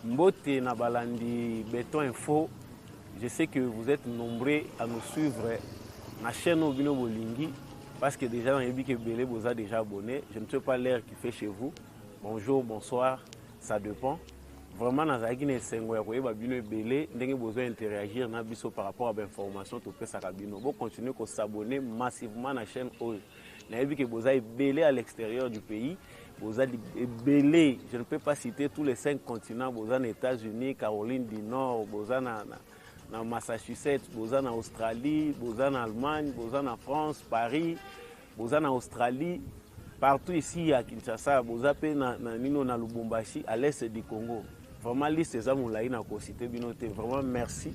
Mbote na balandi Béton Info, je sais que vous êtes nombreux à nous suivre na chaîne Obino Bolingi parce que déjà dans les que Belé vous a déjà abonné. Je ne sais pas l'heure qu'il fait chez vous. Bonjour, bonsoir, ça dépend. Vraiment, dans la Guinée, c'est un peu Belé, vous avez besoin d'interagir par rapport à l'information que vous avez. Vous continuez à s'abonner massivement à la chaîne OL. Vous avez que vous avez Belé à l'extérieur du pays. Vous avez Belé, je ne peux pas citer tous les 5 continents. Vous avez aux États-Unis, Caroline du Nord, vous avez dans Massachusetts, vous avez en Australie, vous avez en Allemagne, vous avez en France, Paris, vous avez en Australie, partout ici à Kinshasa, vous avez dans Lubumbashi, à l'est du Congo. Vraiment, liste des amoulaïs na cité binoté. Vraiment, merci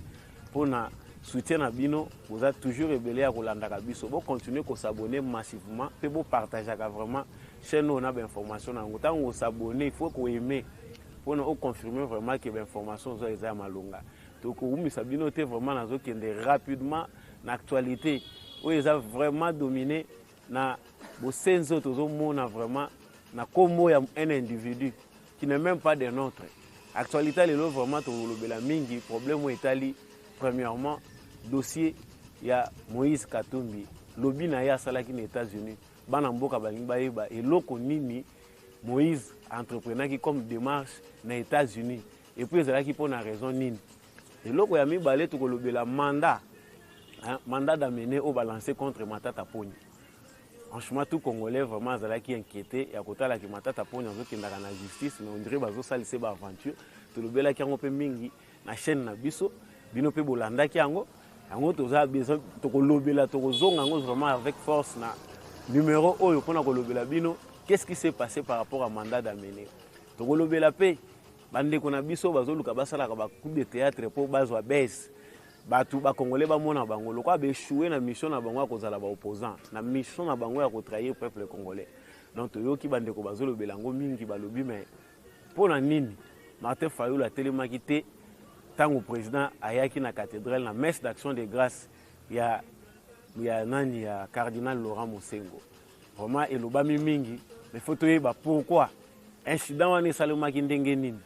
pour le soutien à Bino. Vous avez toujours révélé à Rolanda Kabiso. Vous continuez à s'abonner massivement et vous partagez vraiment chaîne on a d'informations. Quand vous s'abonnez, il faut que vous aimez pour nous confirmer vraiment que l'information est à Malonga. Donc, vous savez vraiment rapidement l'actualité. Vous avez vraiment dominé na vos sens autres vraiment na comme un individu qui n'est même pas des nôtres. Actualité est vraiment la mingi problème est ali premièrement dossier il y a Moïse Katumbi lobby na ya salaki aux États-Unis bana mboka balinga ba et loko nini Moïse entrepreneur qui comme démarche aux États-Unis et puis ezalaki pour na raison nini et loko ya mibale to kolobela mandat d'amener au balancer contre Matata Poni. Franchement, tout Congolais vraiment qui inquiété. Et à côté de la Matata Poni, on a la justice, mais on dirait que ça c'est une aventure. Tout le bel qui a un peu mingi na chaîne na biso, bino pe bolanda qui ango, ango toza besoin to kolobela to kozonga ango vraiment avec force na numéro oyo pona kolobela bino. Qu'est-ce qui s'est passé par rapport à mandat d'amener? To kolobela pe bande kona biso bazoluka basala ka ba coup de théâtre pour bazwa baisse. Batu ba Congolais ba mona bango lokwa ba échoué na mission na bango akozala ba opposant na mission na bango ya ko trahir peuple congolais. Donc yoki bande ko bazolo belango mingi balobi mais pona nini Martin Fayulu a tellement quitté tango président ayaki na cathédrale na messe d'action de grâce ya nani ya cardinal Laurent Mosengo. Vraiment eloba mingi mais faut toyeba pourquoi incident wana salemaki ndenge nini.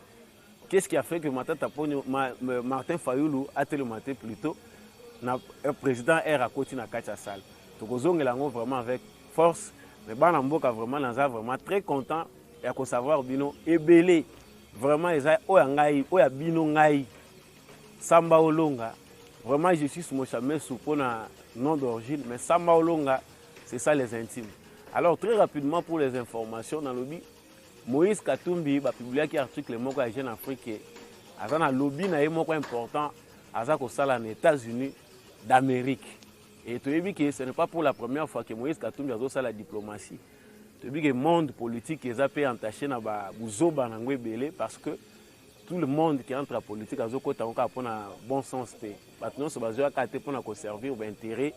Qu'est-ce qui a fait que Martin Fayulu a télématé plutôt le président est à côté de la salle. Donc, nous sommes vraiment avec force. Mais Bana Mboka vraiment, vraiment très content de savoir Bino et belé. Vraiment, ils ont Bino Ngai, Samba Olonga. Vraiment, je suis mon chamé sous nom d'origine, mais Samba Olonga, c'est ça les intimes. Alors, très rapidement pour les informations dans le lobby. Moïse Katumbi a publié un article à Jeune Afrique. Il y a un lobby important aux États-Unis d'Amérique. Et tu as vu que ce n'est pas pour la première fois que Moïse Katumbi a fait la diplomatie. Tu as vu que le monde politique est entaché dans le belé parce que tout le monde qui entre en politique a un bon sens. Maintenant, ce est pour servir l'intérêt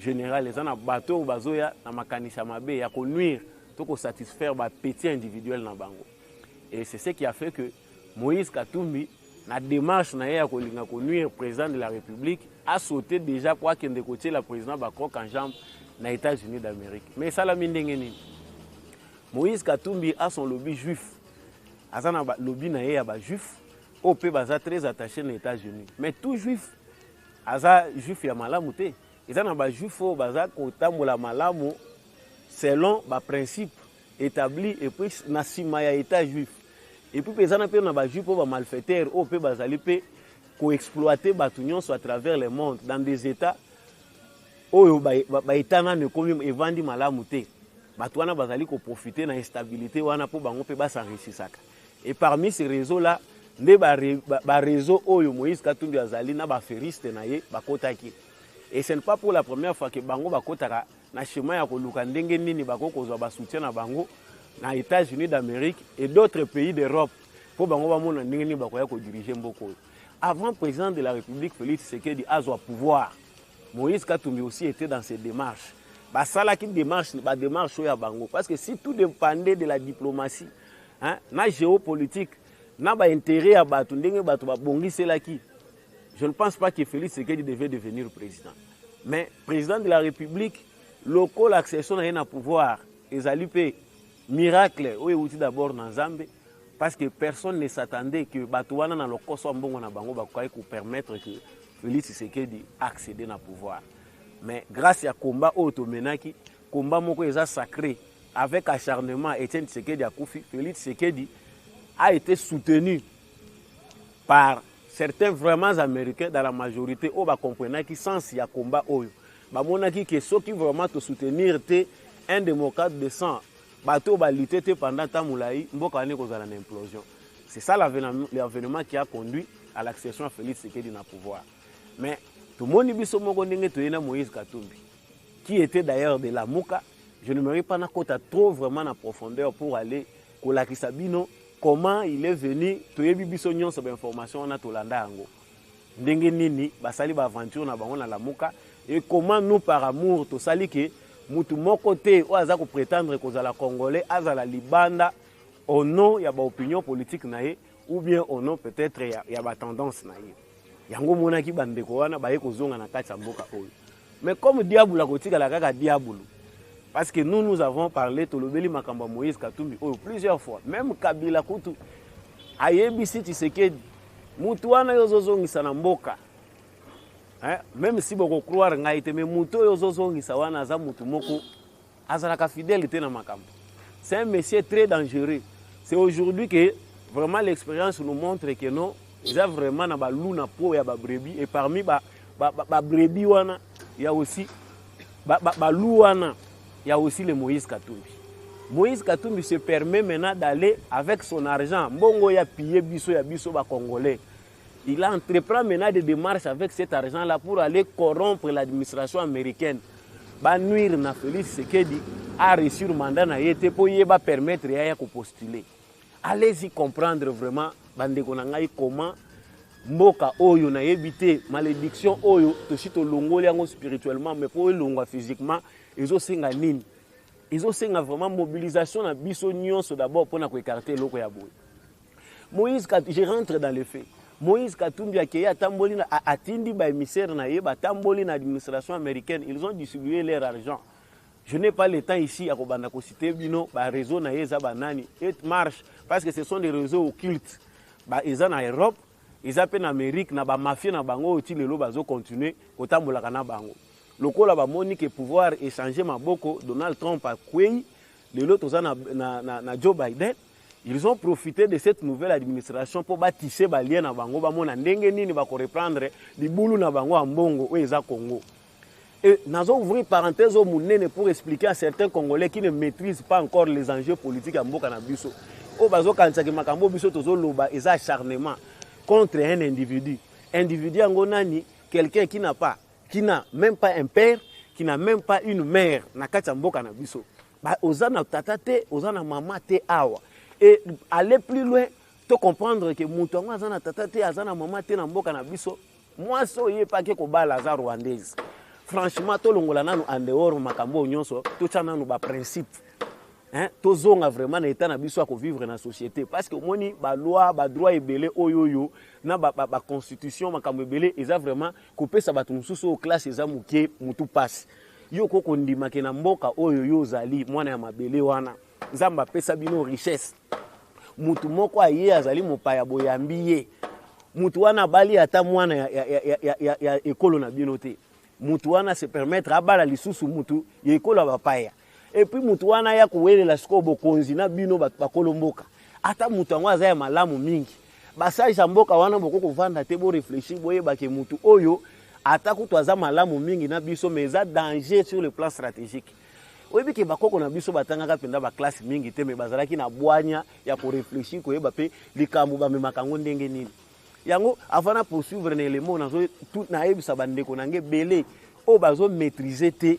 général. Les gens ont bateau dans makanisha mabe ya ko nuire pour satisfaire les petits individuels dans bango. Et c'est ce qui a fait que Moïse Katumbi, la démarche de nuire président de la République, a sauté déjà pour qu'il ait côté le président Bacroc en jambe dans les États-Unis d'Amérique. Mais ça l'a mis d'engagé. Moïse Katumbi a son lobby juif. Il a un lobby juif. Au pays très attaché aux États-Unis. Mais tout juif, juif ya malamu te. Il a un juif au bazar kotambola malamu selon les principes établis et puis dans l'État juif. Et puis, les gens qui ont des juifs malfaiteurs, ils peuvent exploiter les gens à travers le monde, dans des États où les États ne vendent malamu te. Les gens peuvent profiter de l'instabilité pour s'enrichir. Et parmi ces réseaux-là, les réseaux où Moïse Katumbi Azali na baferiste na ye bakotaki. Et ce n'est pas pour la première fois que bango bakotaka na chemin ya koluka ndenge nini bakokozwa ba soutien na bango na États-Unis d'Amérique et d'autres pays d'Europe pour bango ba mona ndenge nini bakoya ko diriger mboko. Avant président de la République Félix Tshisekedi azwa pouvoir, Moïse Katumbi aussi était dans ses démarches. Ba sala ki démarche ba démarche ya bango parce que si tout dépendait de la diplomatie, na géopolitique, na ba intérêt ya batu ndenge batu ba bongisela ki. Je ne pense pas que Félix Tshisekedi devait devenir président. Mais président de la République, local l'accession à un pouvoir, ils ont eu miracle, où ils d'abord dans Zambie, parce que personne ne s'attendait que Batouana na lokoso mbongo na bango bakoki ko permettre que Félix Tshisekedi accéder na pouvoir. Mais grâce à combat automenaki, combat moko eza sacré avec acharnement Etienne Tshisekedi Akoufi, Félix Tshisekedi a été soutenu par certains vraiment américains dans la majorité au ba comprendre qui sens ya combat oyo. Ba monaki que ceux qui vraiment te soutenir un démocrate de sang bateau ba lutter pendant temps moulaï mboka ne kozala na implosion. C'est ça l'avènement qui a conduit à l'accession à Félix Tshisekedi na pouvoir. Mais tout le monde biso moko ndenge toyena Moïse Katumbi qui était d'ailleurs de la Mouka. Je ne me pas na kota trop vraiment en profondeur pour aller kolakisa bino comment il est venu toyebi biso nyonso ba information na tolanda yango. Ndenge nini basali ba aventure na bango na la Mouka et comment nous par amour to sali que mutu moko te o aza ko prétendre kozala congolais azala libanda au nom ya ba opinion politique na ye ou bien au nom peut-être ya ba tendance na ye. Yango monaki bandeko wana baye kozonga na kati ya mboka oyo. Mais comme diable la kotika la kaka diable. Parce que nous avons parlé tolobeli makamba Moïse Katumbi plusieurs fois. Même Kabila Kutu ayebisi Tshisekedi mutu wana yozozongisa na mboka. Même si boko croire ngai te mais mutu yozozongisa wana za mutu moko azalaka fidélité na makambo. C'est un monsieur très dangereux. C'est aujourd'hui que vraiment l'expérience nous montre que non, ils ont vraiment na ba luna po ya ba brebis et parmi ba brebis wana il y a aussi ba louana. Il y a aussi le Moïse Katumbi. Moïse Katumbi se permet maintenant d'aller avec son argent. Bongo ya pillé biso ya biso ba congolais. Il entreprend maintenant des démarches avec cet argent-là pour aller corrompre l'administration américaine. Ba nuire na Félix Tshisekedi a reçu le mandat na yete pour yeba permettre ya ko postuler. Allez-y comprendre vraiment bandeko na ngai comment mboka oyo na yebité malédiction oyo to sito longoli yango spirituellement mais pour longwa physiquement ils ont senga nini ils ont senga vraiment mobilisation na biso nyonso d'abord pour na ko écarter loko ya boy. Moïse Katumbi, je rentre dans les faits. Moïse Katumbi akeya tamboli na atindi ba émissaire na yeba tamboli na administration américaine, ils ont distribué leur argent. Je n'ai pas le temps ici à kobanda ko citer bino ba réseau na yeza banani et marche parce que ce sont des réseaux occultes. Ba eza na Europe, ils appellent en Amérique na ba mafia na bango oti lelo bazo continuer kotambola kana bango. Lokola ba moni que pouvoir échanger maboko Donald Trump a kwei lelo toza na Joe Biden. Ils ont profité de cette nouvelle administration pour bâtisser ba lien na bango ba mona ndenge nini ba ko reprendre libulu na bango a mbongo oeza Congo. Et nous avons ouvert parenthèse au Mounene pour expliquer à certains Congolais qui ne maîtrisent pas encore les enjeux politiques à Mboka na biso. Au bazo kantsaki makambo biso tozo loba eza acharnement contre un individu. Individu angonani quelqu'un qui n'a même pas un père, qui n'a même pas une mère na kati Mboka na biso. Ba ozana tatate, ozana mama te awa. Et aller plus loin, te comprendre que mutongo azana tatate, azana mama te na Mboka na biso. Moi so yé pas que ko bala za rwandaise. Franchement, tout le monde en dehors makambo nyonso, tout ça nanu ba principe. Hein, tozonga vraiment na état na biso ko vivre na société parce que moni ba loi, ba droit ebele oyoyo na ba constitution makambo ebele eza vraiment couper ça batu mususu au classe eza muke mutu passe. Yo koko ndima ke na mboka oyoyo zali mwana ya mabele wana. Nzamba pesa bino richesse. Mutu moko aye azali mopaya boyambiye. Mutu wana bali ata mwana ya ekolo na bino te. Mutu wana se permettre abala lisusu mutu yekola bapaya et puis mutu wana ya kuwelela siko bokonzi na bino bakolo mboka ata mutu angwa za ya malamu mingi basaja mboka wana boko kovanda te bo réfléchir boye bake mutu oyo ata kutu aza malamu mingi na biso mais za danger sur le plan stratégique oyebi ke bakoko na biso batangaka penda ba classe mingi te mais bazalaki na bwanya ya ko réfléchir ko yeba pe likambo ba memakango ndenge nini. Yango avant de poursuivre les éléments tout na yebisa bandeko nange belé o bazo maîtriser te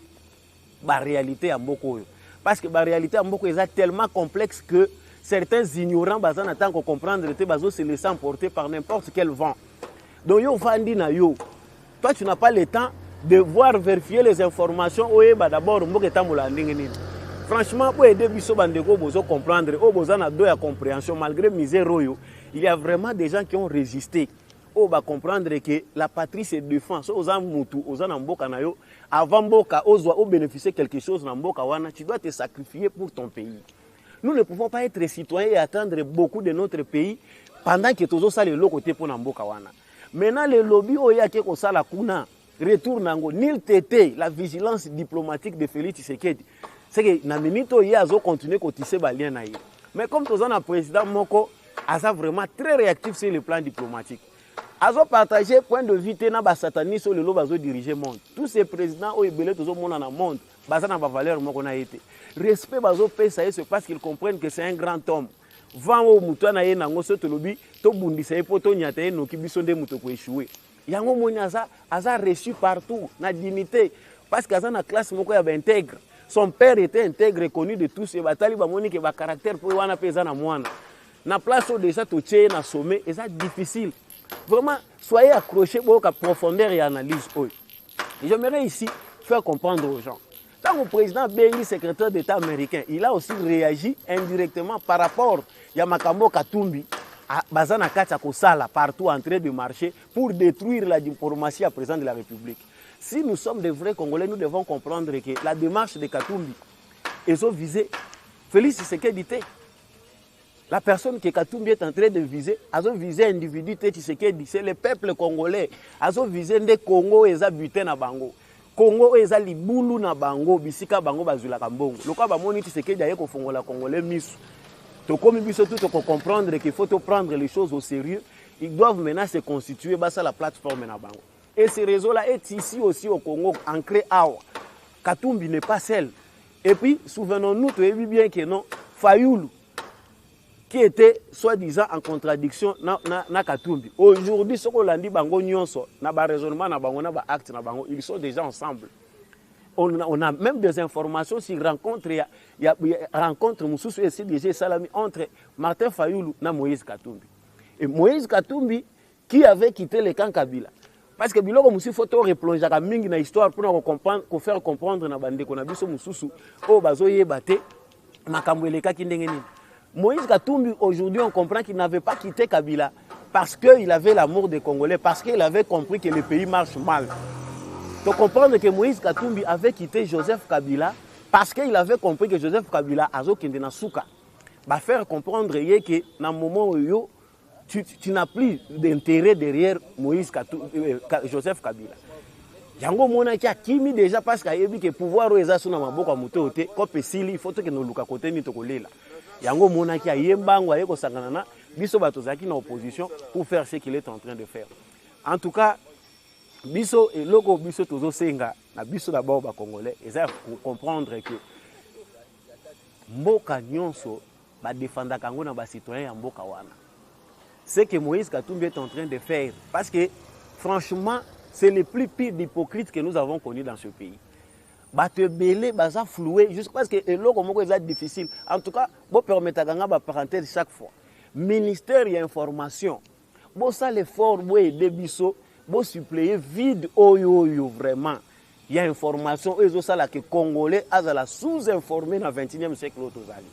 ba réalité à mboko parce que ba réalité à mboko est tellement complexe que certains ignorants bazan attend qu'on comprendre te bazo se laisser emporter par n'importe quel vent. Donc yo vandi na yo. Toi tu n'as pas le temps de voir vérifier les informations o yeba d'abord mboko etambola ndenge nini. Franchement pour aider biso bandeko bozo comprendre o bozana do ya compréhension malgré misère oyo. Il y a vraiment des gens qui ont résisté. On va comprendre que la patrie se défend. So oza mutu, oza na mboka na yo, avant mboka ozwa o bénéficier quelque chose na mboka wana, tu dois te sacrifier pour ton pays. Nous ne pouvons pas être citoyens et attendre beaucoup de notre pays pendant que tous ça les côté pour Namboka wana. Maintenant les lobbies oyake ko sala kuna retour nango nil tété la vigilance diplomatique de Félix Tshisekedi. C'est que na minute oyo azo continuer ko tisser ba lien na ye. Mais comme tous un président Moko asa vraiment très réactif sur le plan diplomatique. Azo partager point de vue na ba sataniste sur le lo bazo diriger monde. Tous ces présidents o ebele tozo mona na monde, baza na ba valeur moko na été. Respect bazo pesa c'est parce qu'ils comprennent que c'est un grand homme. Vent au muto na ye nango so tolobi to bundisa e poto nyata e noki biso nde muto ko échouer. Yango moni aza reçu partout na dignité parce que aza na classe moko ya ba intègre. Son père était intègre connu de tous et batali ba moni ke ba caractère pour wana pesa na mwana. Na place déjà to tché na sommet et ça difficile. Vraiment soyez accrochés pour la profondeur et analyse. J'aimerais ici faire comprendre aux gens. Quand le président Bengi, secrétaire d'État américain, il a aussi réagi indirectement par rapport à Makambo Katumbi, à Bazana Kachakosala, partout en train de marcher pour détruire la diplomatie à présent de la République. Si nous sommes des vrais Congolais, nous devons comprendre que la démarche de Katumbi, ils ont visé Félix Tshisekedi. La personne que Katumbi est en train de viser, a visé individu Tshisekedi, c'est le peuple congolais. A visé des Congo et a buté na bango. Congo et a libulu na bango, bisika bango bazula kambongo. Le cas bamoni Tshisekedi aye ko fongola congolais misu. To comme biso tout ko comprendre qu'il faut prendre les choses au sérieux, ils doivent maintenant se constituer basa la plateforme na bango. Et ce réseau là est ici aussi au Congo ancré awa. Katumbi n'est pas seul. Et puis souvenons-nous bien que non Fayoulou qui était soi-disant en contradiction na Katumbi. Aujourd'hui, ce qu'on a dit, bango nyonso, na ba raisonnement, na bango, na ba acte, na bango, ils sont déjà ensemble. On a même des informations sur rencontre, il y a rencontre Moussoussou et CDG Salami entre Martin Fayoulou et Moïse Katumbi. Et Moïse Katumbi qui avait quitté le camp Kabila. Parce que biloko Moussou faut replonger à mingi na histoire pour comprendre, pour faire comprendre na bande qu'on a biso Moussoussou o bazo yebate makambo eleka kindengeni. Moïse Katumbi, aujourd'hui, on comprend qu'il n'avait pas quitté Kabila parce qu'il avait l'amour des Congolais, parce qu'il avait compris que le pays marche mal. Il faut comprendre que Moïse Katumbi avait quitté Joseph Kabila parce qu'il avait compris que Joseph Kabila a kende na souka. Va faire comprendre que dans le moment où tu n'as plus d'intérêt derrière Joseph Kabila. Yango mona ki akimi déjà parce qu'il a vu que pouvoir eza suna maboko muto te ko pesili il faut que nous luka côté ni to kolela. Yango mona ki ayembango ayeko sangana na biso bato zaki na opposition pour faire ce qu'il est en train de faire. En tout cas, biso et loko biso tozo senga na biso d'abord ba congolais et ça comprendre que mboka nyonso ba défendre kango na ba citoyen ya mboka wana. Ce que Moïse Katumbi est en train de faire parce que franchement c'est le plus pire d'hypocrite que nous avons connu dans ce pays. Bate belé, baza floué, juste parce que l'eau est difficile. En tout cas, vous permettez à parenthèse chaque fois. Ministère et information. Bon ça l'effort, vous aider biso, vous suppléer vide oyo vraiment. Il y a information, et ça là que Congolais a la sous-informé dans le 21e siècle autozali.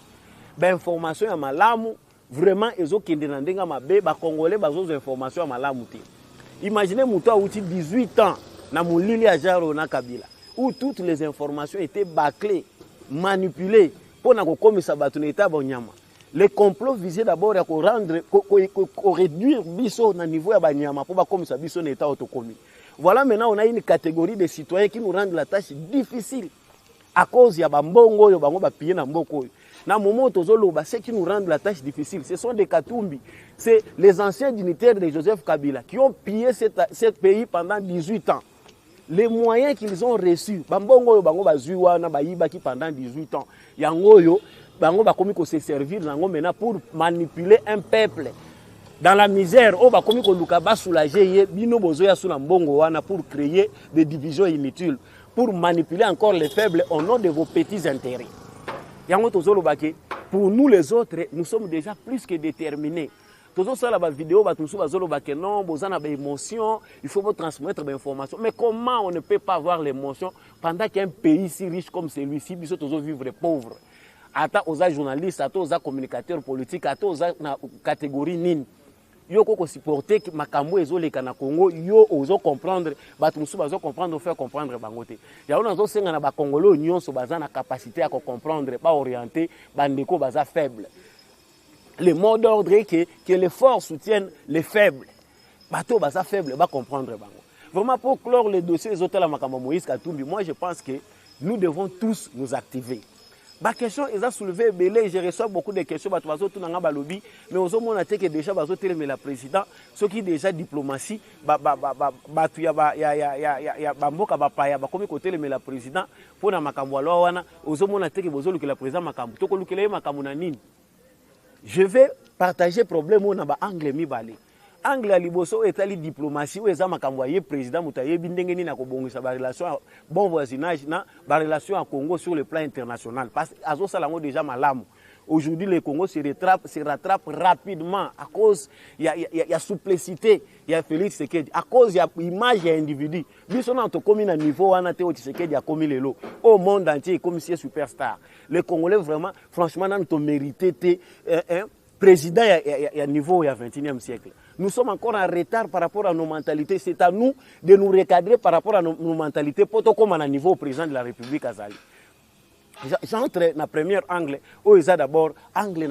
Ben information ya malamu, vraiment ezo kende na ndenga mabe, ba Congolais bazo information ya malamu te. Imaginez Moutou a 18 ans, na Moulili Ajaro na Kabila, où toutes les informations étaient bâclées, manipulées, pour que ça état bonyama. Les complots visaient d'abord à réduire biso na niveau ya banyama pour comme ça biso état autocommune. Voilà maintenant on a une catégorie de citoyens qui nous rendent la tâche difficile à cause ya bambongo yo bango ba pied na mboko. Na moment tozoloba ceux qui nous rendent la tâche difficile, ce sont des Katumbi. C'est les anciens dignitaires de Joseph Kabila qui ont pillé ce pays pendant 18 ans. Les moyens qu'ils ont reçus, bambongo yo bango bazuwa na bayiba qui pendant 18 ans. Yango yo bango ba komi ko se servir nango maintenant pour manipuler un peuple dans la misère. O ba komi ko luka ba soulager ye bino bozo ya suna mbongo wana pour créer des divisions inutiles, pour manipuler encore les faibles au nom de vos petits intérêts. Pour nous les autres, nous sommes déjà plus que déterminés. Toujours ça la vidéo, non, émotion, il faut vous transmettre des informations. Mais comment on ne peut pas avoir l'émotion pendant qu'un pays si riche comme celui-ci, nous sommes vivre pauvres? Ata aux journalistes, ata aux communicateurs politiques, ata aux catégories nines. yo ko supporter makambo ezoleka na Congo yo ozo comprendre bato musu bazo comprendre faire comprendre bango te ya ona zo senga na ba Congolais nyonso baza na capacité à comprendre pas orienter bandeko baza faible. Le mot d'ordre est que les forts soutiennent les faibles. Bato baza faible ba comprendre bango. Vraiment pour clore le dossier les hôtels à makambo Moïse Katumbi, moi je pense que nous devons tous nous activer. Ma question est soulevée, je reçois beaucoup de questions, mais aux hommes, on a dit que déjà, mais la président, ce qui est déjà diplomatie, la président, pour la président, je vais partager le problème au angle mi balé. Angle à liboso est la diplomatie où ezama kamboye président Moutaye bindengeni na kobongisa ba relation bon voisinage na ba relation à Congo sur le plan international parce que azo salango déjà malamu. Aujourd'hui le Congo se rattrape rapidement à cause il y a souplicité, il y a Félix Tshisekedi à cause il y a image et individu. Biso na to komi na niveau wana te Tshisekedi a komi lelo au monde entier comme si superstar. Les Congolais vraiment franchement na to mérité président il y a niveau il y a 21e siècle. Nous sommes encore en retard par rapport à nos mentalités. C'est à nous de nous recadrer par rapport à nos mentalités. Pour comme à niveau président de la République Azali. J'entre dans le premier angle, où il y a d'abord angle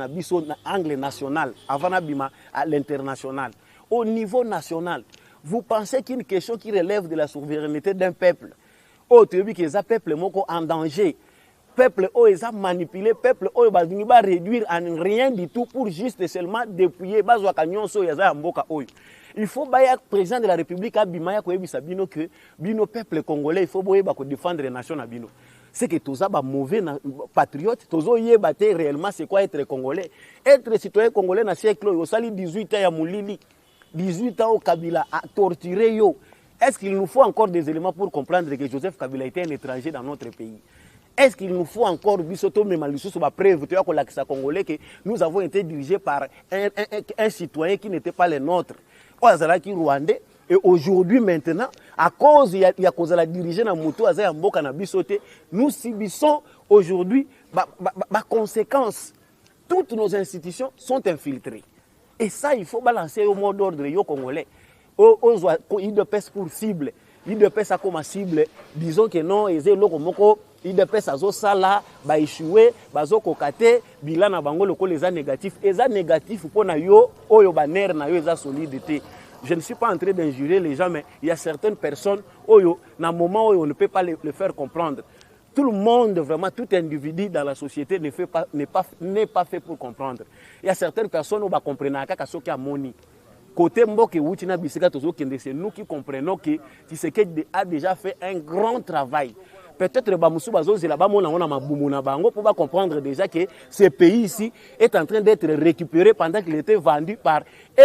national, avant d'abima à l'international. Au niveau national, vous pensez qu'une question qui relève de la souveraineté d'un peuple, au début qu'il y a un peuple en danger, peuple a manipulé, peuple va réduire à rien du tout pour juste seulement dépouiller il faut que le président de la République que le peuple congolais il faut défendre les nations. C'est que tous les mauvais patriotes, tous les réellement c'est quoi être congolais. Être citoyen congolais dans le siècle, il y a 18 ans à Moulili, 18 ans au Kabila, à torturer. Est-ce qu'il nous faut encore des éléments pour comprendre que Joseph Kabila était un étranger dans notre pays? Est-ce qu'il nous faut encore preuve que nous avons été dirigés par un citoyen qui n'était pas le nôtre? Rwandais. Et aujourd'hui, maintenant, à cause de la dirigeante nous subissons aujourd'hui les conséquences. Toutes nos institutions sont infiltrées. Et ça, il faut balancer au mot d'ordre yo congolais. Il de pèse pour cible. Il de pèse comme cible. Disons que non, il de pèse à sala, ba échoué, bazo kokate, bilan na bango loko les négatifs. Et ça négatif pour na yo, oyo baner na yo eza solidité. Je ne suis pas en train d'injurer les gens, mais il y a certaines personnes, oyo, dans un moment où on ne peut pas le faire comprendre. Tout le monde, vraiment, tout individu dans la société n'est pas fait pour comprendre. Il y a certaines personnes qui comprennent ce qu'il y a moni. Côté Mboke Woutina Bisika Tozo Kende, c'est nous qui comprenons que Tshisekedi a déjà fait un grand travail. Peut-être que c'est là-bas pour comprendre déjà que ce pays ici est en train d'être récupéré pendant qu'il était vendu par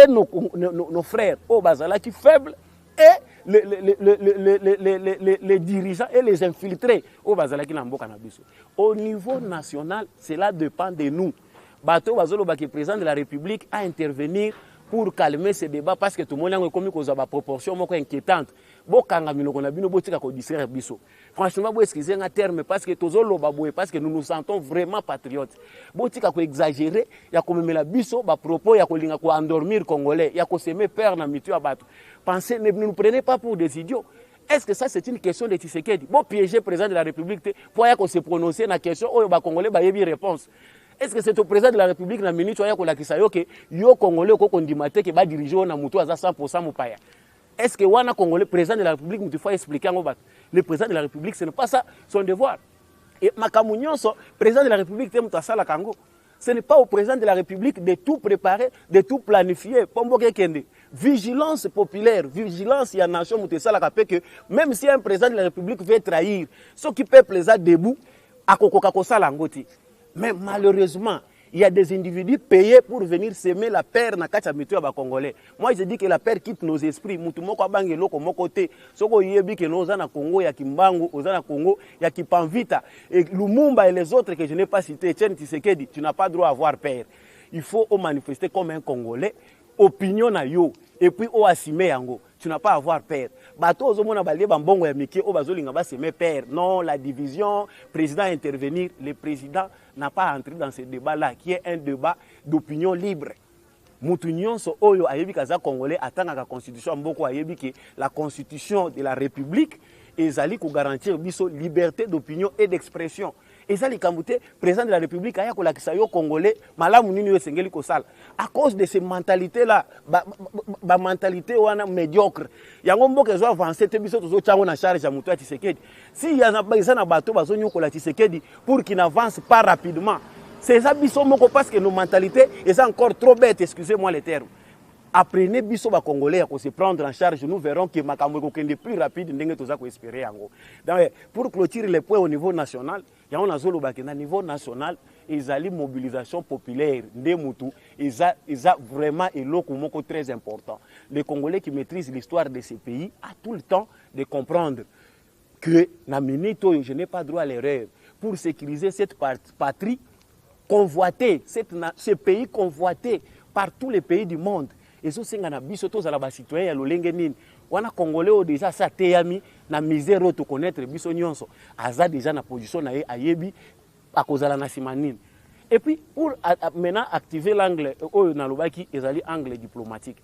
nos frères au Bazala qui faibles et les dirigeants et les infiltrés au Bazala qui n'ont pas. Au niveau national, cela dépend de nous. Bato Bazolo Baki, président de la République, à intervenir pour calmer ces débats parce que tout le monde a commis une proportion inquiétante. Franchement, vous excusez un terme parce que nous nous sentons vraiment patriotes. Si vous exagérez, il y a comme la biso, propos, il y a endormir Congolais, il y a s'aimer peur dans le abattu. Pensez, ne nous prenez pas pour des idiots. Est-ce que ça c'est une question de Tshisekedi? Bon, piéger le président de la République, pour se prononcer la question, les Congolais ont une réponse. Est-ce que c'est au président de la République, la minute, que les Congolais qui va diriger na mutu à 100% mupaya? Est-ce que le Congolais, président de la République, il faut expliquer le président de la République, ce n'est pas ça son devoir. Et Makamounion, président de la République, ce n'est pas au président de la République de tout préparer, de tout planifier. Vigilance populaire, vigilance, il y a une nation que même si un président de la République veut trahir, ce qui peuple les a debout, à Kokokakosa Langoti. Mais malheureusement, il y a des individus payés pour venir s'aimer la paix dans les Congolais. Moi, je dis que la paix quitte nos esprits. Moutoumoko bangi loko mokote. Soko yebi que nous avons Congo, il y a Kimbangu, Ozana Congo, il y a Kipanvita. Et Lumumba et les autres que je n'ai pas cités, Tchen Tshisekedi, tu n'as pas droit à avoir peur. Il faut manifester comme un Congolais. Opinion na yo. Et puis, au assime yango. Tu n'as pas à avoir peur. Bato ozomona balie bambongo ya miki o bazolinga ba semer peur. Non, la division, président intervenir, le président n'a pas entré dans ce débat là qui est un débat d'opinion libre. mutu nyonso oyo ayebi kaza congolais atangaka constitution mboko ayebi ke la constitution de la république ezali ko garantir biso liberté d'opinion et d'expression. Ezali kamute président de la république aya ko lakisa yo congolais malamu nini yo sengeli ko sala à cause de ces mentalités là ba mentalité wana médiocre yango mboka zo avancer te biso tozo chango na charge ya mutu ya Tshisekedi si yana na bato bazo nyokola Tshisekedi pour qu'il n'avance pas rapidement. C'est ça biso moko parce que nos mentalités sont encore trop bêtes, excusez-moi les termes. Apprenez biso ba congolais à se prendre en charge, nous verrons que makambo kokende plus rapide ndenge toza ko espérer yango. Donc pour clôturer les points au niveau national, ya on azolo ba ke na niveau national, ezali mobilisation populaire nde mutu, eza vraiment eloko moko très important. Les Congolais qui maîtrisent l'histoire de ces pays a tout le temps de comprendre que na minute je n'ai pas droit à l'erreur pour sécuriser cette patrie convoité, ce pays convoité par tous les pays du monde. Et ce senga na biso tozala ba citoyen ya lolenge nini. Wana congolais o déjà sa teyami na misère to connaître biso nyonso. Aza déjà na position na ye ayebi akozala na simanine. Et puis pour maintenant activer l'angle oyo na lobaki ezali angle diplomatique.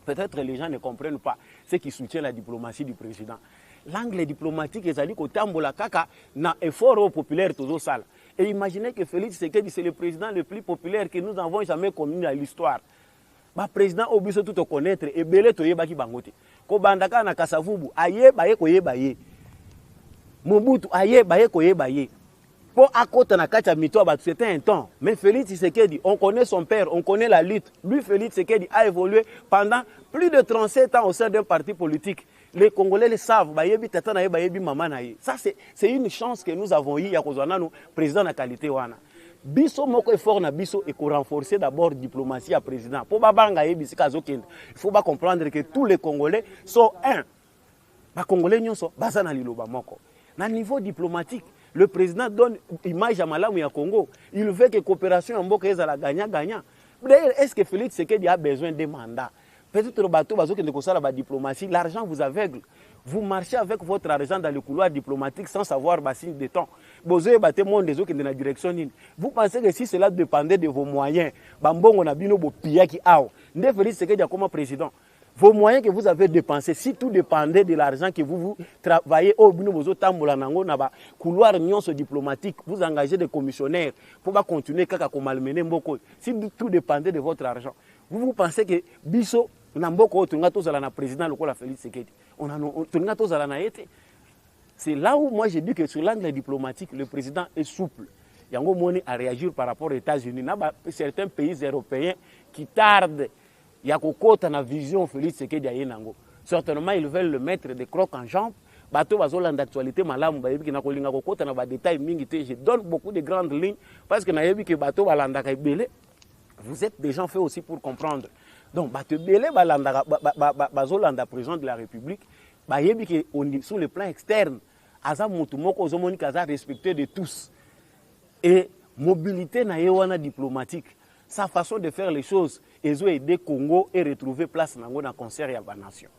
Peut-être les gens ne comprennent pas ceux qui soutiennent la diplomatie du président. L'angle diplomatique ezali ko tambola kaka na effort populaire tozo sala. Et imaginez que Félix Tshisekedi, c'est le président le plus populaire que nous n'avons jamais connu dans l'histoire. Le président obiso tout connaître et belé to yeba ki bangote. Ko bandaka na Kasavubu, aye baye ko yeba ye. Mobutu aye baye ko yeba ye. Pour akota na kacha mito ba c'était un temps. Mais Félix Tshisekedi, on connaît son père, on connaît la lutte. Lui Félix Tshisekedi a évolué pendant plus de 37 ans au sein d'un parti politique. Les Congolais le savent, bayebi tata na ye bayebi mama na ye. Ça c'est une chance que nous avons eu ya kozwana nous président na qualité wana. Biso moko effort na biso et ko renforcer d'abord diplomatie à président. Pour babanga ye bisika zokende. Il faut pas comprendre que tous les Congolais sont un. Ba Congolais nyonso baza na liloba moko. Na niveau diplomatique, le président donne image à malamu ya Congo. Il veut que coopération en mboka ezala gagnant-gagnant. D'ailleurs, est-ce que Félix Tshisekedi a besoin de mandats? Peut-être le bateau, la diplomatie, l'argent vous aveugle. Vous marchez avec votre argent dans le couloir diplomatique sans savoir le signe de temps. Vous pensez que si cela dépendait de vos moyens, comme président, vos moyens que vous avez dépensés, si tout dépendait de l'argent que vous travaillez au couloir diplomatique, vous engagez des commissionnaires pour continuer à malmener Mboko. Si tout dépendait de votre argent, vous pensez que Bisso, président Félix Tshisekedi, c'est là où moi j'ai dit que sur l'angle diplomatique, le président est souple. Yango Moni à réagir par rapport aux États-Unis. Il y a certains pays européens qui tardent. Il y a une vision Félix Tshisekedi ayenango. Certainement, ils veulent le mettre de crocs en jambe. Bateau bazola d'actualité malamu ba yebi na kolinga kokota na ba détails mingi te. Je donne beaucoup de grandes lignes parce que na yebi que bateau balanda ka belé. Vous êtes des gens faits aussi pour comprendre. Donc bateau belé balanda bazolanda président de la République. Ba yebi que sur le plan externe, aza mutu moko ozomoni kaza respecté de tous. Et mobilité na yewana diplomatique. Sa façon de faire les choses, ils ont aidé Congo et retrouver place dans le concert ya ba nation.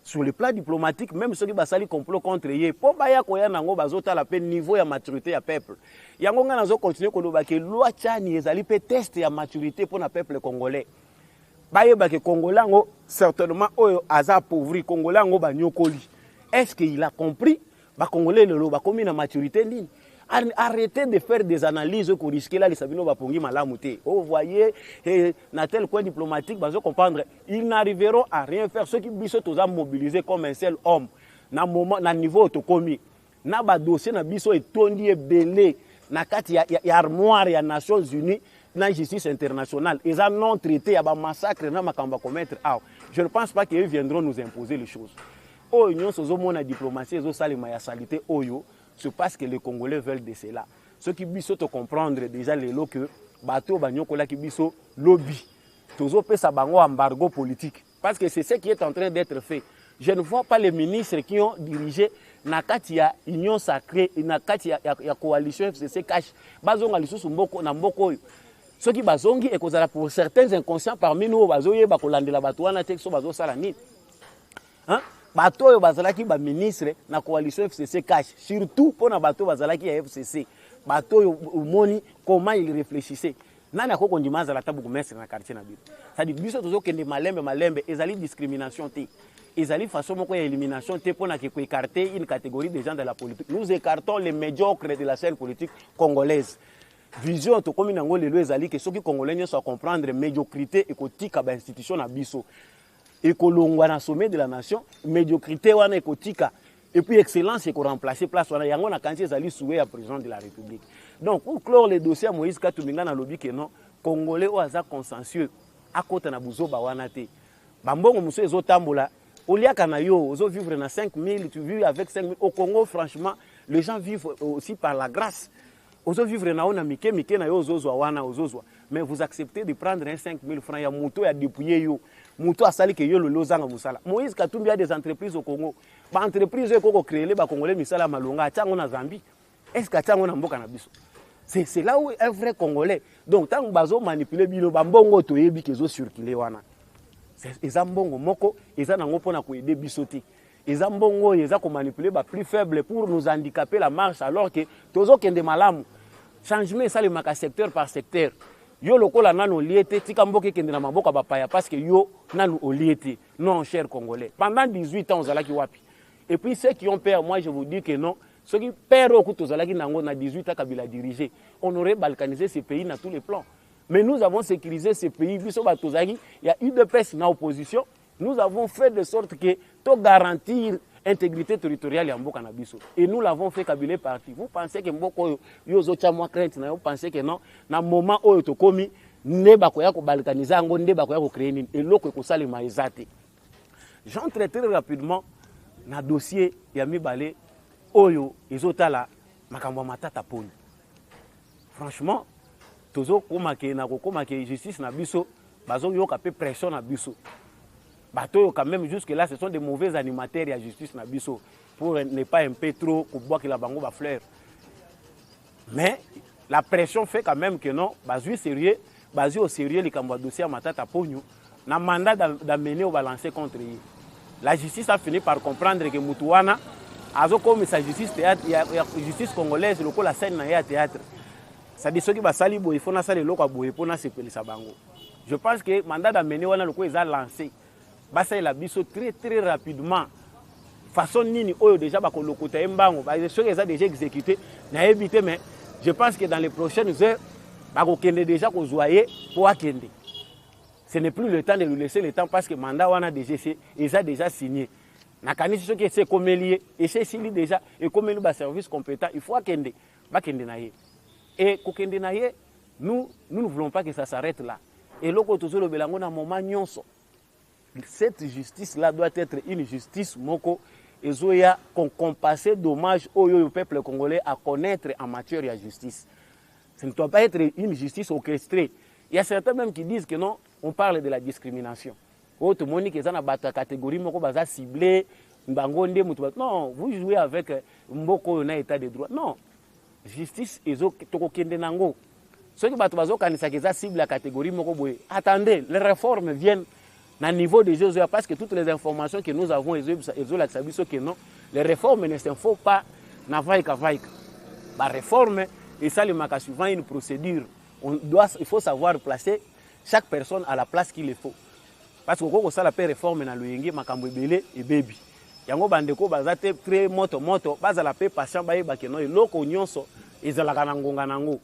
Sur le plan diplomatique, même ceux qui basali complot contre eux, pour baya koya nango bazota la peine niveau ya maturité ya peuple. Yango nga nazo continuer koloba ke loi tchani ezali pe test ya maturité pour na peuple congolais. Baye ba ke congolais ngo certainement oyo aza pauvri congolais ngo ba nyokoli. Est-ce qu'il a compris ba congolais le ba komi na maturité nini? Arrêtez de faire des analyses pour risquer là les sabino va pongi malamuté. Oh voyez na tel coin diplomatique bazo comprendre ils n'arriveront à rien faire ceux qui biso toza mobilisés comme un seul homme na moment na niveau to komi na ba dossier na biso etondi ebele na kati ya armoire ya Nations Unies na justice internationale ils ont non traité ya ba massacre na makamba commettre. Je ne pense pas qu'ils viendront nous imposer les choses. Oh union sozo mona diplomatie zo salima ya salité oyo. C'est parce que les Congolais veulent de cela. Ceux qui biso te comprendre déjà les lots que bateau banyokola qui biso lobby. Tozo pe sa bango embargo politique. Parce que c'est ce qui est en train d'être fait. Je ne vois pas les ministres qui ont dirigé nakati ya union sacrée, nakati ya coalition FCC cash. Bazonga lisusu mboko na mboko. Ceux qui bazongi et kozala pour certains inconscients parmi nous bazoye bakolandela bato wana te so bazo sala nini. Hein? Bato yo bazalaki ba ministre na coalition FCC cash surtout pour na bato bazalaki ya FCC bato yo moni comment ils réfléchissaient nani akoko ndimaza la tabu kumestre na quartier na bino. Ça dit biso tozo kende malembe ezali discrimination te. Ezali façon moko ya élimination te pour na ke écarter une catégorie de gens de la politique. Nous écartons les médiocres de la scène politique congolaise. Vision to komi nango lelo ezali ke soki congolais nyo so comprendre médiocrité ekotika ba institution na biso. Ekolongwa na sommet de la nation, médiocrité wana ekotika. Et puis excellence eko remplacer place wana yango na kanti ezali souhait ya président de la République. Donc pour clore le dossier Moïse Katumbi na lobi ke non congolais o aza consensueux akota na buzoba wana te. Bambongo muso ezotambola oliaka na yo ozo vivre na 5000, tu vis avec 5000 au Congo. Franchement les gens vivent aussi par la grâce. Ozo vivre na ona mike na yo ozozwa wana ozozwa, mais vous acceptez de prendre un 5000 francs ya moto ya dépouiller yo moto asali ke yo lolo zanga musala. Moïse Katumbi a des entreprises au Congo, ba entreprise ko créer ba congolais misala malonga atango na Zambie, est-ce que atango na mboka na biso? C'est là où un vrai congolais. Donc tant bazo manipuler bino ba mbongo to yebi ke zo circuler wana, eza mbongo moko eza nango pona ko aider biso te. Eza mbongo eza ko manipuler ba plus faible pour nous handicaper la marche, alors que tozo kende malamu. Changement ça le maka secteur par secteur. Yo lokola nano liete tika mboke kende na maboka bapaya parce que yo nano oliete. Non cher congolais. Pendant 18 ans ozalaki wapi. Et puis ceux qui ont peur, moi je vous dis que non. Ceux qui perdent au coup ozalaki nango na 18 ans Kabila dirigé. On aurait balkanisé ces pays dans tous les plans. Mais nous avons sécurisé ces pays. Biso batozaki, il y a eu de peste na opposition. Nous avons fait de sorte que to garantir intégrité territoriale ya mboka na biso. Et nous l'avons fait Kabila parti. Vous pensez que mboko yo zo chamwa crainte na yo pensez que non na moment oyo to komi ne bakoya ko balkaniza ngo nde bakoya ko créer nini eloko ko salima ezate. J'entre très rapidement na dossier ya mibale oyo ezotala makambo matata poni. Franchement tozo komake na ko komake justice na biso bazo yo ka pe pression na biso. Bateau quand même jusque là ce sont des mauvais animateurs à justice na biso pour ne pas un peu trop boire que la bango ba fleur. Mais la pression fait quand même que non basui sérieux basé au sérieux les cambo dossier matata ponyo na mandat d'amener au balancer contre lui. La justice a fini par comprendre que mutuana azo comme sa justice théâtre ya justice congolaise loko la scène na ya théâtre. Ça dit ceux qui ba sali bo il faut na sali loko boye pona sepelisa bango. Je pense que mandat d'amener wana loko ils a lancé. Basa la biso très rapidement façon nini oyo déjà ba kolokota embango ba ceux qui ont déjà exécuté na éviter, mais je pense que dans les prochaines heures ba ko kende déjà ko zoyer pour akende. Ce n'est plus le temps de lui laisser le temps parce que mandat wana déjà signé na kanisi ceux qui c'est comme lié et c'est signé déjà et comme nous ba service compétent il faut akende ba kende na ye et ko kende na ye nous ne voulons pas que ça s'arrête là et loko tozolo belango na moment nyonso. Cette justice-là doit être une justice moko ezoya compasser dommage au peuple congolais à connaître en matière de justice. Ce ne doit pas être une justice orchestrée. Il y a certains même qui disent que non, on parle de la discrimination. Autre monde qui est dans la catégorie moko baza ciblé, mbangonde mutu. Non, vous jouez avec mboko na état de droit. Non. Justice ezo toko kende nango. Ceux qui bato bazo kanisa keza cible la catégorie moko boye. Attendez, les réformes viennent à niveau des jeux, parce que toutes les informations que nous avons, les réformes ne se font pas na vaika. La réforme, et ça, le maca suivant une procédure. Il faut savoir placer chaque personne à la place qu'il le faut. Parce que quand on a la réforme dans le yengi, makambo ebele et baby. Yango bandeko bazate très moto bazala pe patient baye bakeno eloko nyonso ezalaka na ngonga nango.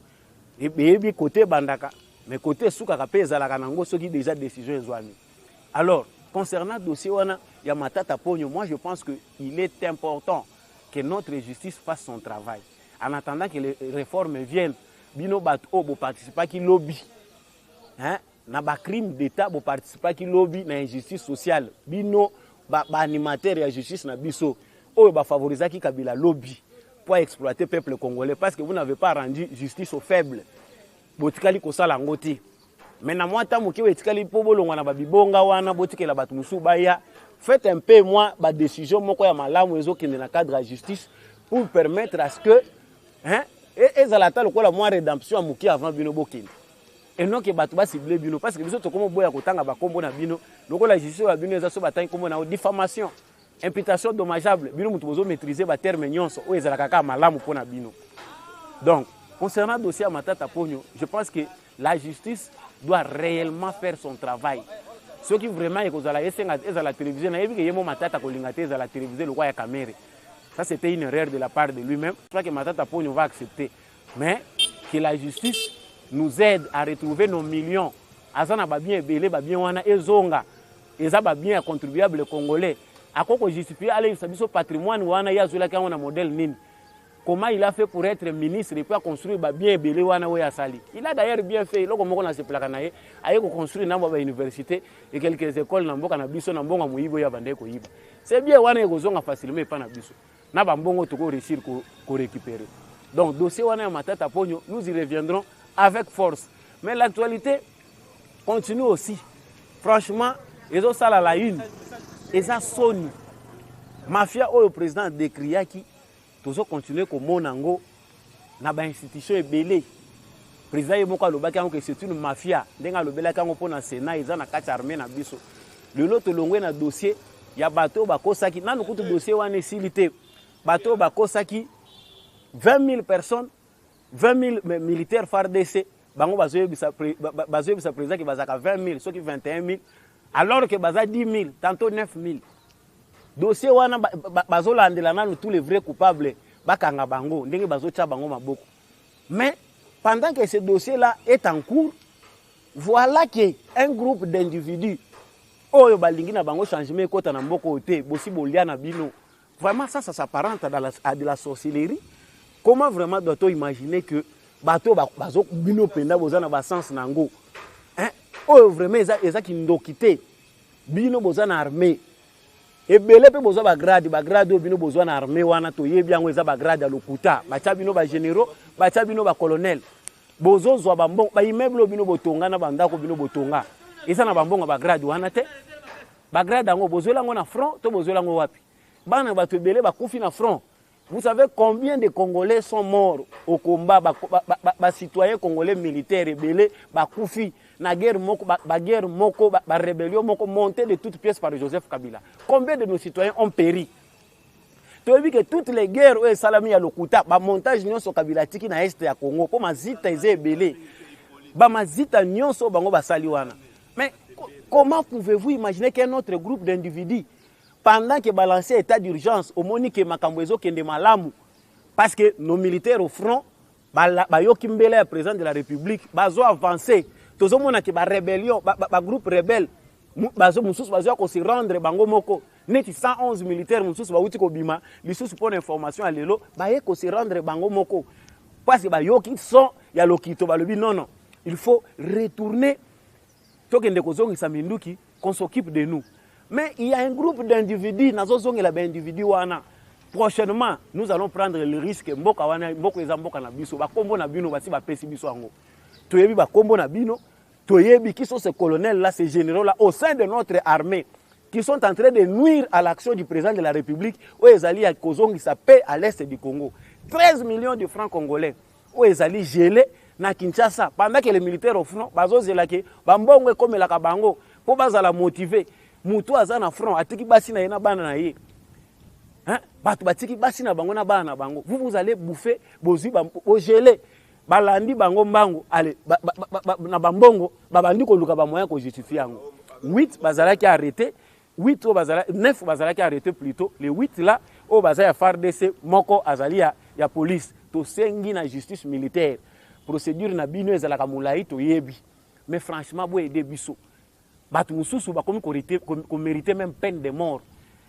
Et baby côté bandaka, mais côté suka ka pe ezalaka nango soki déjà décision ezwani. Alors, concernant le dossier Yamatata Pogno, moi je pense qu'il est important que notre justice fasse son travail. En attendant que les réformes viennent, bino bato bo participer qui lobby. Hein? Na ba crime d'état bo participer qui lobby na injustice sociale. Bino ba animateur ya justice na biso oyo ba favoriser ki Kabila lobby pour exploiter le peuple congolais parce que vous n'avez pas rendu justice aux faibles. Botikali ko sala ngoti. Maintenant, moi, tant que etikali pobolo wana babibonga wana botikela batu musu baya, faites un peu moi ba décision moko ya malamu ezo kende na cadre de justice pour permettre à ce que hein et zalata lokola moi rédemption amuki avant bino bokende. Et non que batu ba ciblé bino parce que biso to komo boya kotanga ba kombo na bino lokola justice ya bino ezaso batanga kombo na diffamation, imputation dommageable, bino mutu bozo maîtriser ba terme nyonso o ezalaka ka malamu pona bino. Donc concernant le dossier Matata Pogno, je pense que la justice doit réellement faire son travail. Ceux qui vraiment à la télévision, à la télévision, le roi a caméra. Ça, c'était une erreur de la part de lui-même. Je crois que Matata Pogno va accepter. Mais que la justice nous aide à retrouver nos millions. Azana babien belé babien wana ezonga. Eza babien contribuable congolais. À quoi justifier aller sur patrimoine wana ya zula ka wana modèle nini. Comment il a fait pour être ministre et puis construire babien belé wana we asali. Il a d'ailleurs bien fait. Loko moko na se plaka na ye, aye ko construire na ba université et quelques écoles na mboka na biso na mbonga muibo ya bande ko yiba. C'est bien wana ekozonga facilement pas na biso. Na ba mbongo to ko réussir ko récupérer. Donc dossier wana ya Matata Pogno, nous y reviendrons avec force. Mais l'actualité continue aussi. Franchement, ils ont ça à la une. Et ça sonne. Mafia au président de Kriaki, tous continuer comme monango na ba institution ebelé. Président yemoko alobaki ngo que c'est une mafia. Ndenga lobelaki ngo pona Sénat ils na kati armée na biso. Le lot longwe na dossier ya bato bakosaki nanu kutu dossier wana silité. Bato bakosaki 20 000 personnes, 20 000 militaires FARDC, bango bazoye bisa président qui bazaka 20 000, ceux qui 21 000, alors que baza 10 000, tantôt 9 000. Dossier wana bazolandela nanu tous les vrais coupables, bakanga bango, ndenge bazocha bango maboko. Mais pendant que ce dossier-là est en cours, voilà que un groupe d'individus, oyo balingi na bango changement kota na mboko ote, bosi bolia na bino. Vraiment ça s'apparente à de la sorcellerie. Comment vraiment doit-on imaginer que bateau bazo bino penda bozana ba sens nango hein oh vraiment eza ki ndokité bino bozana armée et belé pe bozo ba grade bino bozana armée wana to yebi yango eza ba grade à lokuta bacha bino ba généraux bacha bino ba colonel bozo zwa ba mbongo ba immeuble bino botonga na bandako bino botonga eza na ba mbongo ba grade wana te ba grade yango bozo lango na front to bozo lango wapi bana bato belé ba kufi na front. Vous savez combien de Congolais sont morts au combat, citoyens congolais militaires rebellés, Koufi, na guerre moko, guerre moko, rébellion moko montée de toutes pièces par Joseph Kabila. Combien de nos citoyens ont péri? Tu as vu que toutes les guerres où Salami a l'Okuta, montage nyonso Kabila tiki na est ya Congo, pour mazita eze rebellé, mazita nyonso bango basaliwana. Mais comment pouvez-vous imaginer qu'un autre groupe d'individus pendant que balancer état d'urgence au monique makambwezo kende malamu parce que nos militaires au front bayoki mbele ya président de la République bazo avancer tozo mona ke ba rébellion ba groupe rebelle bazo mususu bazo ko se rendre bango moko neti 111 militaires mususu bawuti ko bima lisusu pour information à lelo baye ko se rendre bango moko parce que bayoki son ya lokito balobi non il faut retourner tokende kozongisa minduki qu'on s'occupe de nous. Mais il y a un groupe d'individus, prochainement, nous allons prendre le risque mboka wana mboka eza mboka na biso ba kombo na bino basi ba pesi biso ango. Toyebi ba kombo na bino, toyebi qui sont ces colonels là, ces généraux là au sein de notre armée qui sont en train de nuire à l'action du président de la République où ezali a kozongi sa paix à l'est du Congo. 13 millions de francs congolais où ezali gelé na Kinshasa pendant que les militaires au front bazozela ke bambongo comme la kabango pour bazala motiver. Mutu azana front atiki basi na yena bana na ye hein batu batiki basi na bango na bana na bango vous allez bouffer bozui bo geler balandi bango mbango allez na bambongo babandi ko luka ba moyen ko justifier yango 8 bazala ki arrêté 8 au bazala 9 bazala ki arrêté plutôt les 8 là au bazala ya FARDC moko azali ya police to sengi na justice militaire procédure na bino ezala ka mulai to yebi mais franchement bo aider biso Batu mususu ba qu'on méritait même peine de mort,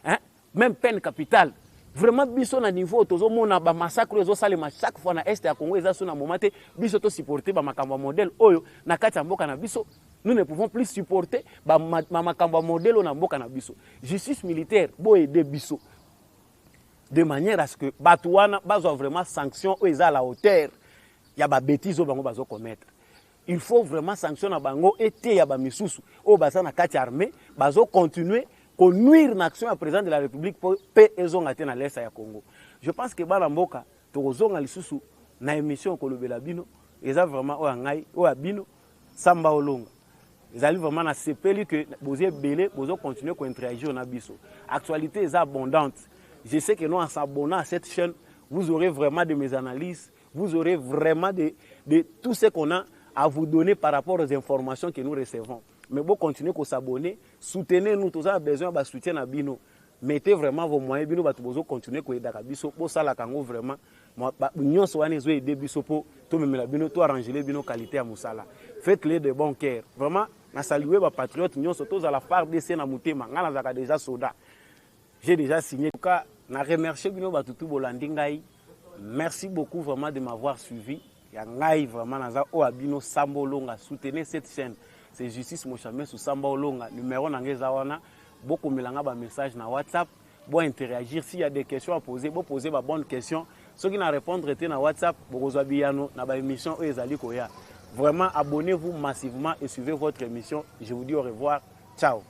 hein? Même peine capitale. Vraiment biso na niveau tozo mona ba massacre ezo salema chaque fois na est ya Congo eza sona momate biso to supporter ba makamba modèle oyo na kati ya mboka na biso. Nous ne pouvons plus supporter ba makamba modèle na mboka na biso. Justice militaire bo aider biso de manière à ce que batuana bazo vraiment sanction o eza à la hauteur ya ba bêtises o bango bazo commettre. Il faut vraiment sanctionner bango et ya ba misusu o baza na kati armée bazo continuer ko nuire l'action à président de la République pour paix ezonga te na l'est ya Congo. Je pense que bana mboka to zonga lisusu na émission ko lobela bino eza vraiment o ngai o abino samba olonga. Ezali vraiment na sepeli que bozie belé bozo continuer ko interagir na biso. Actualité est abondante. Je sais que nous en s'abonnant à cette chaîne, vous aurez vraiment de mes analyses, vous aurez vraiment de tout ce qu'on a à vous donner par rapport aux informations que nous recevons. Mais vous continuez à s'abonner, soutenez-nous, tous avez besoin de soutien à Bino. Mettez vraiment vos moyens, Bino va continuer à aider Biso, pour ça la Kango vraiment. Nous sommes aider Biso pour tout même la Bino, tout arranger les Bino qualité à Moussala. Faites-les de bon cœur. Vraiment, na saluer les patriotes, nous sommes tous à la part de ces Namoutema, nous avons déjà soda. J'ai déjà signé. En tout cas, je remercie Bino Batutu Bolandingai. Merci beaucoup vraiment de m'avoir suivi. Yangai vraiment naza o abino Sambo Longa, soutenez cette chaîne. C'est Justice Mochame sous Sambo Longa. Numéro nangeza wana. Beaucoup melanga ba message na WhatsApp. Bon interagir s'il y a des questions à poser, bon poser ba bonne question. Ceux qui n'a répondre était na WhatsApp, bokozwa biyano na ba émission o ezali koya. Vraiment abonnez-vous massivement et suivez votre émission. Je vous dis au revoir. Ciao.